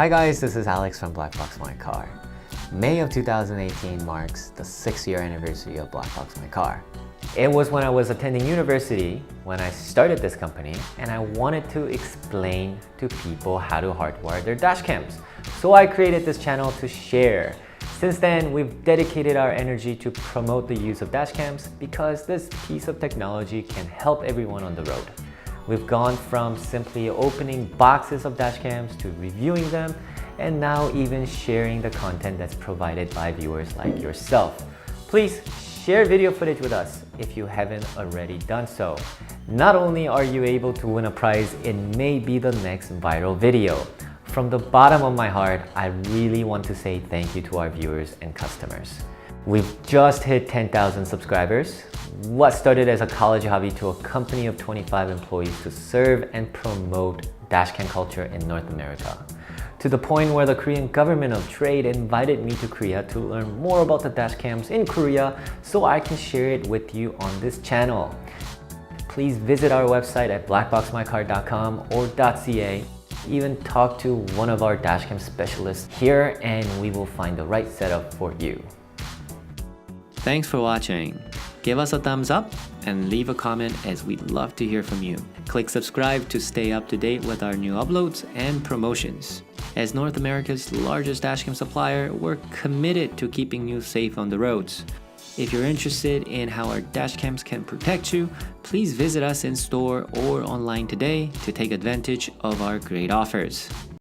Hi guys, this is Alex from BlackboxMyCar. May of 2018 marks the 6th-year anniversary of BlackboxMyCar. It was when I was attending university when I started this company, and I wanted to explain to people how to hardwire their dash cams. So I created this channel to share. Since then, we've dedicated our energy to promote the use of dash cams because this piece of technology can help everyone on the road. We've gone from simply opening boxes of dash cams to reviewing them, and now even sharing the content that's provided by viewers like yourself. Please share video footage with us if you haven't already done so. Not only are you able to win a prize, it may be the next viral video. From the bottom of my heart, I really want to say thank you to our viewers and customers. We've just hit 10,000 subscribers. What started as a college hobby to a company of 25 employees to serve and promote dashcam culture in North America. To the point where the Korean government of trade invited me to Korea to learn more about the dashcams in Korea so I can share it with you on this channel. Please visit our website at blackboxmycar.com or .ca. Even talk to one of our dashcam specialists here and we will find the right setup for you. Thanks for watching. Give us a thumbs up and leave a comment as we'd love to hear from you. Click subscribe to stay up to date with our new uploads and promotions. As North America's largest dashcam supplier, we're committed to keeping you safe on the roads. If you're interested in how our dashcams can protect you, please visit us in store or online today to take advantage of our great offers.